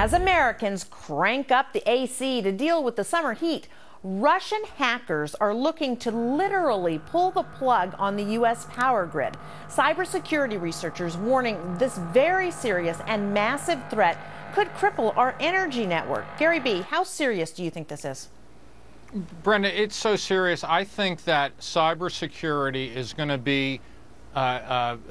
As Americans crank up the AC to deal with the summer heat, Russian hackers are looking to literally pull the plug on the U.S. power grid. Cybersecurity researchers warning this very serious and massive threat could cripple our energy network. Gary B., how serious do you think this is? Brenda, it's so serious. I think that cybersecurity is going to be,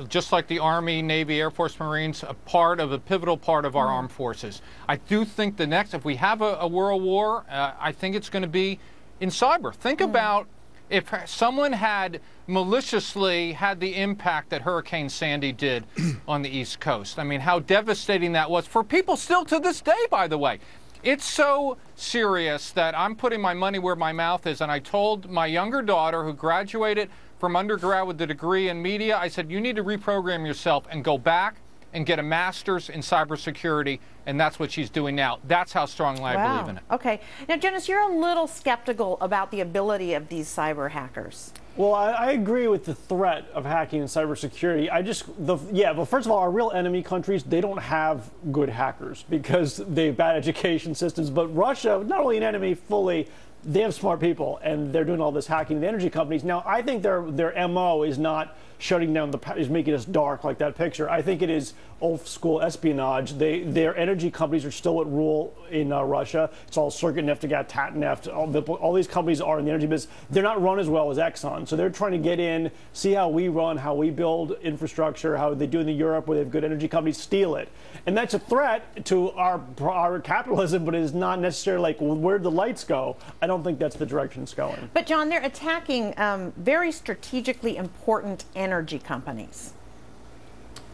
just like the Army, Navy, Air Force, Marines, a pivotal part of our armed forces. I do think if we have a world war, I think it's going to be in cyber. Think about if someone had maliciously had the impact that Hurricane Sandy did on the East Coast. I mean, how devastating that was for people still to this day, by the way. It's so serious that I'm putting my money where my mouth is, and I told my younger daughter, who graduated from undergrad with a degree in media, I said, you need to reprogram yourself and go back and get a master's in cybersecurity, and that's what she's doing now. That's how strongly I believe in it. Okay. Now, Jonas, you're a little skeptical about the ability of these cyber hackers. Well, I agree with the threat of hacking and cybersecurity. But first of all, our real enemy countries, they don't have good hackers because they have bad education systems. But Russia, not only an enemy fully, they have smart people, and they're doing all this hacking. The energy companies. Now, I think their MO is not shutting down is making us dark like that picture. I think it is old school espionage. Their energy companies are still at rule in Russia. It's all Circuitneft, Tatneft. All these companies are in the energy business. They're not run as well as Exxon. So they're trying to get in, see how we run, how we build infrastructure, how they do in Europe where they have good energy companies, steal it. And that's a threat to our capitalism, but it is not necessarily like, well, where'd the lights go? I don't think that's the direction it's going. But John, they're attacking very strategically important energy companies.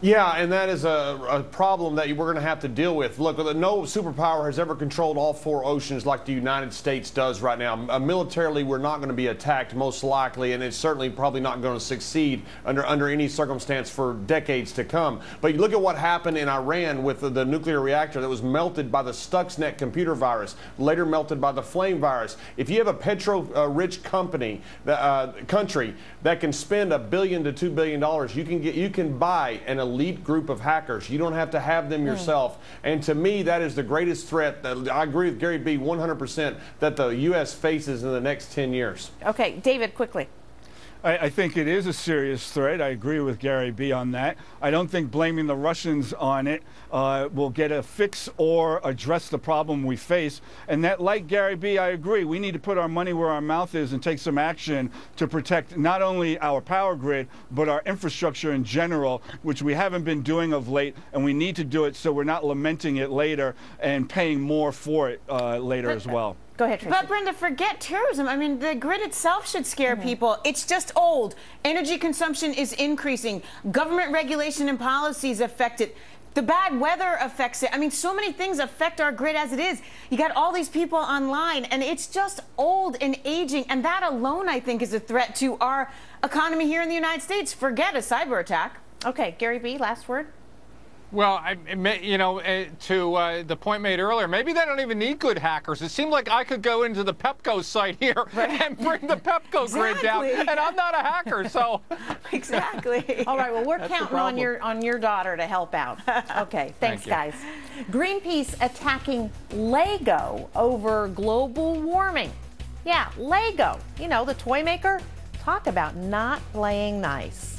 Yeah, and that is a problem that we're going to have to deal with. Look, no superpower has ever controlled all four oceans like the United States does right now. Militarily, we're not going to be attacked, most likely, and it's certainly probably not going to succeed under any circumstance for decades to come. But you look at what happened in Iran with the nuclear reactor that was melted by the Stuxnet computer virus, later melted by the flame virus. If you have a petro-rich country that can spend $1 billion to $2 billion, you can buy an elite group of hackers. You don't have to have them yourself. And to me, that is the greatest threat that I agree with Gary B. 100% that the U.S. faces in the next 10 years. Okay, David, quickly. I think it is a serious threat. I agree with Gary B. on that. I don't think blaming the Russians on it will get a fix or address the problem we face. And that, like Gary B., I agree. We need to put our money where our mouth is and take some action to protect not only our power grid, but our infrastructure in general, which we haven't been doing of late. And we need to do it so we're not lamenting it later and paying more for it later as well. Go ahead, Tracy. But Brenda, forget terrorism. I mean, the grid itself should scare people. It's just old. Energy consumption is increasing. Government regulation and policies affect it. The bad weather affects it. I mean, so many things affect our grid as it is. You got all these people online, and it's just old and aging. And that alone, I think, is a threat to our economy here in the United States. Forget a cyber attack. Okay, Gary B., last word. Well, to the point made earlier, maybe they don't even need good hackers. It seemed like I could go into the Pepco site here and bring the Pepco grid down, and I'm not a hacker, so. Exactly. All right, well, we're counting on your daughter to help out. Okay, thanks, guys. Greenpeace attacking Lego over global warming. Yeah, Lego, you know, the toy maker. Talk about not playing nice.